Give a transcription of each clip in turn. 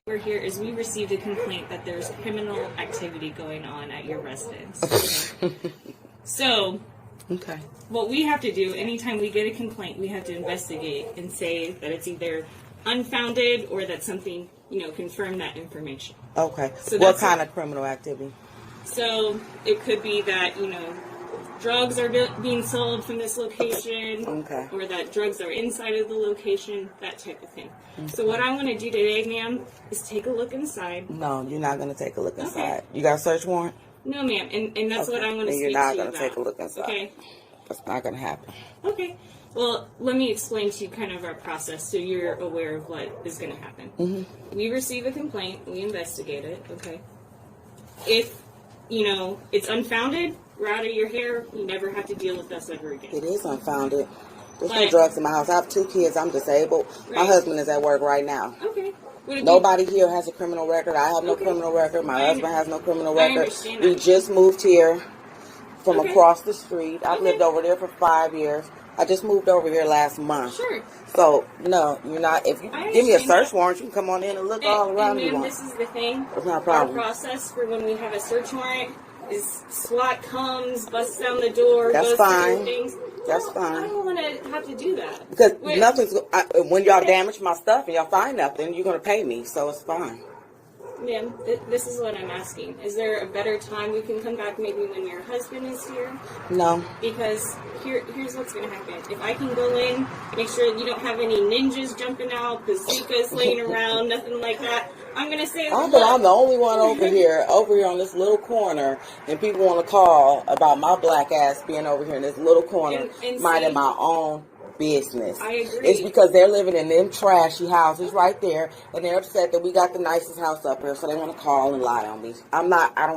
We're here is we received a complaint that there's criminal activity going on at your residence. Okay? So, okay. What we have to do, anytime we get a complaint, we have to investigate and say that it's either unfounded or that something, confirm that information. Okay. So what kind of criminal activity? So it could be that, drugs are being sold from this location, okay, or that drugs are inside of the location, that type of thing. Okay. So what I want to do today, ma'am, is take a look inside. No, you're not going to take a look inside. Okay. You got a search warrant? No, ma'am, and that's what I want to speak to you You're about. not going to take a look inside. Okay. That's not going to happen. Okay. Well, let me explain to you kind of our process so you're aware of what is going to happen. Mm-hmm. We receive a complaint, we investigate it, okay? If, it's unfounded, we're out of your hair, you never have to deal with us ever again. It is unfounded. There's no drugs in my house. I have 2 kids. I'm disabled. Right. My husband is at work right now. Okay. Nobody here has a criminal record. I have no criminal record. My husband has no criminal record. We just moved here from across the street. I've lived over there for 5 years. I just moved over here last month. Sure. So, no, you're not. If you give me a search warrant, you can come on in and look all around you want. This is the thing. It's not a problem. Our process for when we have a search warrant is SWAT comes, busts down the door, goes fine. Through things. That's fine. I don't want to have to do that. Because nothing's... when y'all damage my stuff and y'all find nothing, you're going to pay me, so it's fine. Ma'am, this is what I'm asking. Is there a better time we can come back, maybe when your husband is here? No. Because here's what's going to happen. If I can go in, make sure you don't have any ninjas jumping out, bazookas laying around, nothing like that, I'm going to say... I'm the only one over here on this little corner, and people want to call about my black ass being over here in this little corner, minding my own business. I agree. It's because they're living in them trashy houses right there, and they're upset that we got the nicest house up here, so they want to call and lie on me. I'm not. I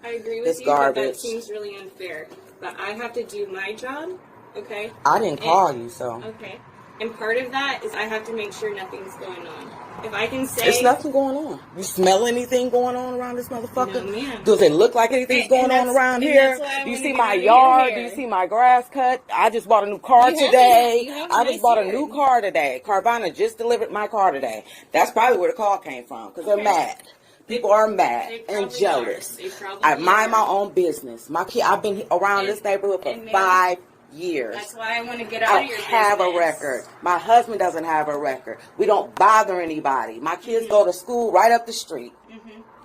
agree with it's you, garbage. But that seems really unfair. But I have to do my job, okay? I didn't call you, so. Okay. And part of that is I have to make sure nothing's going on. If I can say... There's nothing going on. You smell anything going on around this motherfucker? No, ma'am. Does it look like anything's going on around here? Do you see my yard? Do you see my grass cut? I just bought a new car today. I just bought a new car today. Carvana just delivered my car today. That's probably where the call came from, because they're mad. People are mad and jealous. I mind my own business. I've been around this neighborhood for 5 years. That's why I want to get out of your business. I have a record. My husband doesn't have a record. We don't bother anybody. My kids go to school right up the street,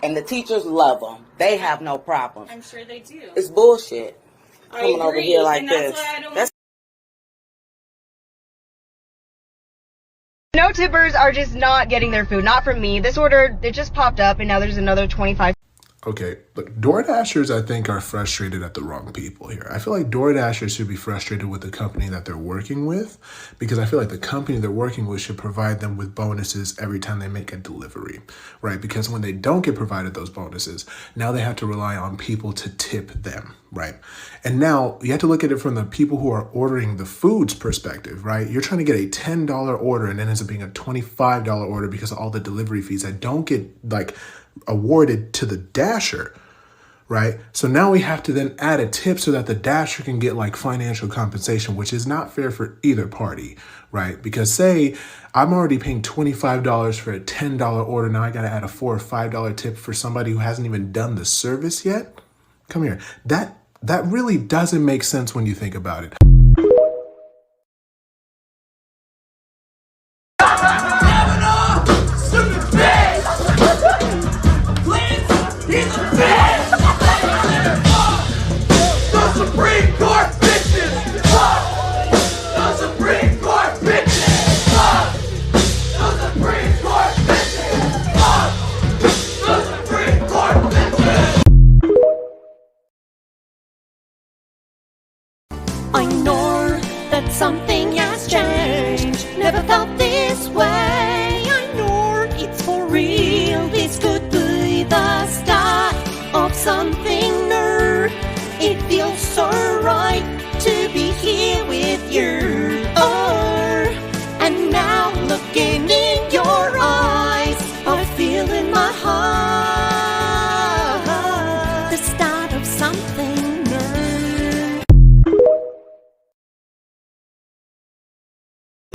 and the teachers love them. They have no problem. I'm sure they do. It's bullshit coming over here like this. No tippers are just not getting their food. Not from me. This order, it just popped up, and now there's another 25. Okay, look, DoorDashers, I think, are frustrated at the wrong people here. I feel like DoorDashers should be frustrated with the company that they're working with, because I feel like the company they're working with should provide them with bonuses every time they make a delivery, right? Because when they don't get provided those bonuses, now they have to rely on people to tip them, right? And now you have to look at it from the people who are ordering the food's perspective, right? You're trying to get a $10 order and it ends up being a $25 order because of all the delivery fees that don't get, awarded to the dasher, right? So now we have to then add a tip so that the dasher can get financial compensation, which is not fair for either party, right? Because say I'm already paying $25 for a $10 order. Now I got to add a $4 or $5 tip for somebody who hasn't even done the service yet. Come here. That really doesn't make sense when you think about it. I know that something has changed. Never felt this way. I know it's for real. This could be the start of something new. It feels so right to be here with you. Oh, and now looking in your eyes, I feel in my heart the start of something new.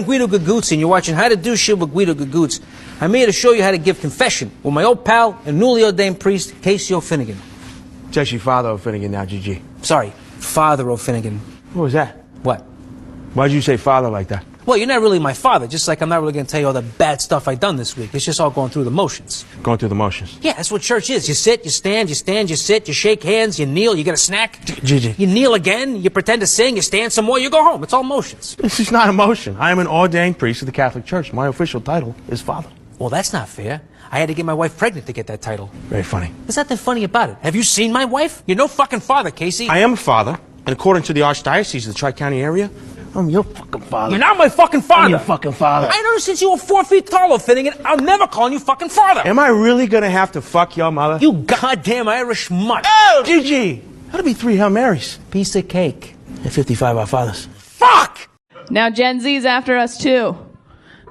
Guido Gagoots and you're watching How to Do Shit with Guido Gagoots. I'm here to show you how to give confession with my old pal and newly ordained priest, Casey O'Finnegan. It's actually Father O'Finnegan now, GG. Sorry, Father O'Finnegan. What was that? What? Why'd you say father like that? Well, you're not really my father, just like I'm not really going to tell you all the bad stuff I've done this week. It's just all going through the motions. Going through the motions. Yeah, that's what church is. You sit, you stand, you stand, you sit, you shake hands, you kneel, you get a snack. GG. You kneel again, you pretend to sing, you stand some more, you go home. It's all motions. This is not emotion. I am an ordained priest of the Catholic Church. My official title is father. Well, that's not fair. I had to get my wife pregnant to get that title. Very funny. There's nothing funny about it. Have you seen my wife? You're no fucking father, Casey. I am a father, and according to the Archdiocese of the Tri-County area, I'm your fucking father. You're not my fucking father. I'm your fucking father. I know since you were 4 feet tall, Finnegan, I'm never calling you fucking father. Am I really gonna have to fuck your mother? You goddamn Irish mutt. Oh, GG. That'll be 3 Hail Marys. Piece of cake. And 55 our fathers. Fuck! Now Gen Z's after us too.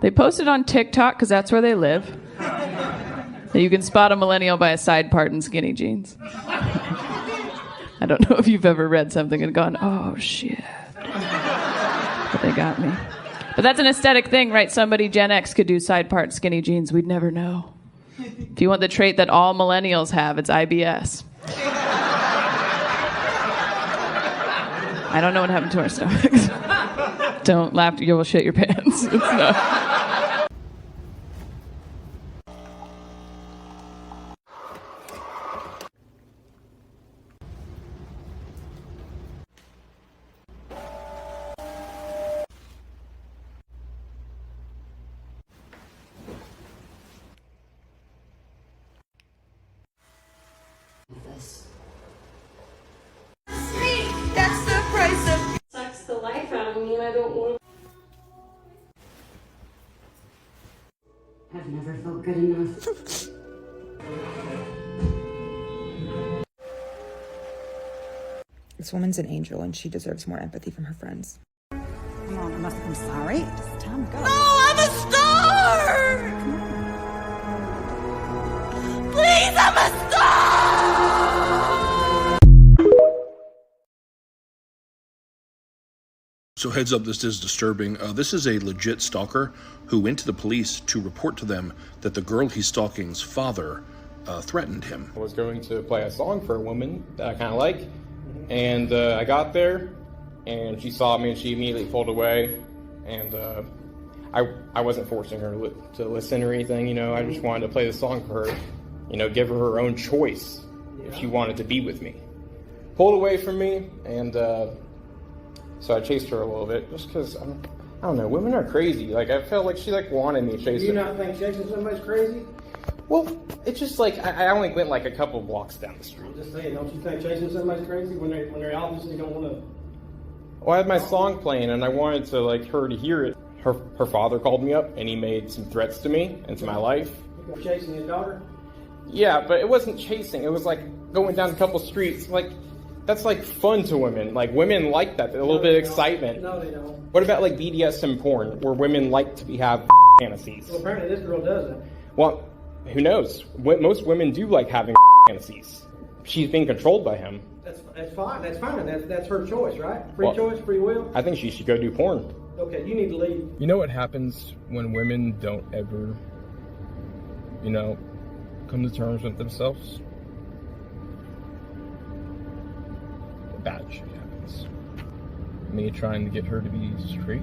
They posted on TikTok, because that's where they live, that you can spot a millennial by a side part in skinny jeans. I don't know if you've ever read something and gone, oh shit. But they got me. But that's an aesthetic thing, right? Somebody Gen X could do side part skinny jeans. We'd never know. If you want the trait that all millennials have, it's IBS. I don't know what happened to our stomachs. Don't laugh, you will shit your pants. It's not. That's the price of Sucks the life out of me, and I don't want. I've never felt good enough. This woman's an angel and she deserves more empathy from her friends. Come on, I'm sorry. Just time to go. Oh, I'm a star! Please, I'm a star! So heads up, this is disturbing. This is a legit stalker who went to the police to report to them that the girl he's stalking's father threatened him. I was going to play a song for a woman that I kind of like, and I got there, and she saw me, and she immediately pulled away, and I wasn't forcing her to listen or anything, you know. I just wanted to play the song for her, you know, give her her own choice if she wanted to be with me. Pulled away from me, and so I chased her a little bit, just because, I don't know, women are crazy. Like, I felt like she, wanted me to chase her. Do you not think chasing somebody's crazy? Well, it's just like, I only went a couple blocks down the street. Just saying, don't you think chasing somebody's crazy when they obviously don't want to? Well, I had my song playing, and I wanted to, her to hear it. Her father called me up, and he made some threats to me and to my life. You chasing his daughter? Yeah, but it wasn't chasing. It was, going down a couple streets. That's fun to women. Women like that, a little bit of excitement. No, they don't. What about BDSM porn, where women like to have fantasies? Well, apparently this girl doesn't. Well, who knows? Most women do like having fantasies. She's being controlled by him. That's fine. That's fine. That's her choice, right? Free choice, free will. I think she should go do porn. Okay, you need to leave. You know what happens when women don't ever, come to terms with themselves? Bad shit happens. Me trying to get her to be straight.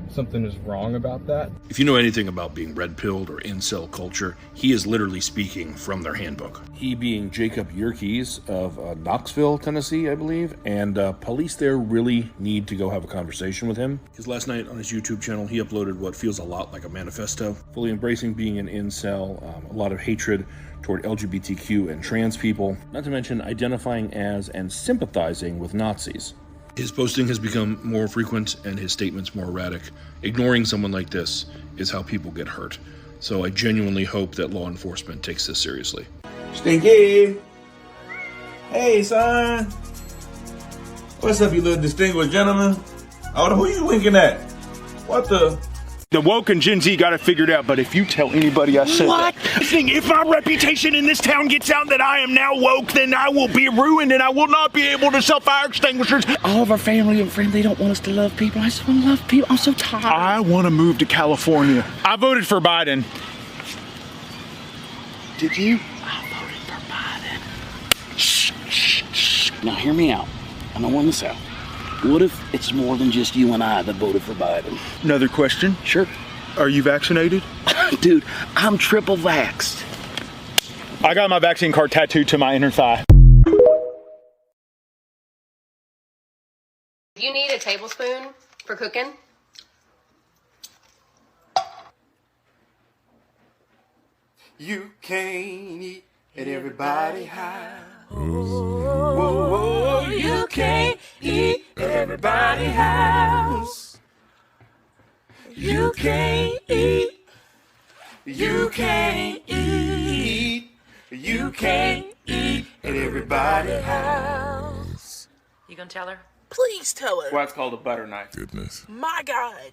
Something is wrong about that. If you know anything about being red-pilled or incel culture, he is literally speaking from their handbook. He being Jacob Yerkes of Knoxville, Tennessee, I believe, and police there really need to go have a conversation with him. Because last night on his YouTube channel, he uploaded what feels a lot like a manifesto, fully embracing being an incel, a lot of hatred toward LGBTQ and trans people, not to mention identifying as and sympathizing with Nazis. His posting has become more frequent and his statements more erratic. Ignoring someone like this is how people get hurt. So I genuinely hope that law enforcement takes this seriously. Stinky! Hey, son! What's up, you little distinguished gentleman? Oh, who you winking at? What the? The woke and Gen Z got it figured out, but if you tell anybody I said What? that, if my reputation in this town gets out that I am now woke, then I will be ruined and I will not be able to sell fire extinguishers. All of our family and friends, they don't want us to love people. I just want to love people. I'm so tired. I want to move to California. I voted for Biden. Did you? I voted for Biden. Shh, shh, shh. Now hear me out. I know we're in the South. What if it's more than just you and I that voted for Biden? Another question? Sure. Are you vaccinated? Dude, I'm triple vaxxed. I got my vaccine card tattooed to my inner thigh. You need a tablespoon for cooking? You can't eat at everybody's house. Whoa, you can't eat at everybody's house. You can't eat. You can't eat. You can't eat at everybody's house. You gonna tell her? Please tell her. Why it's called a butter knife. Goodness. My God.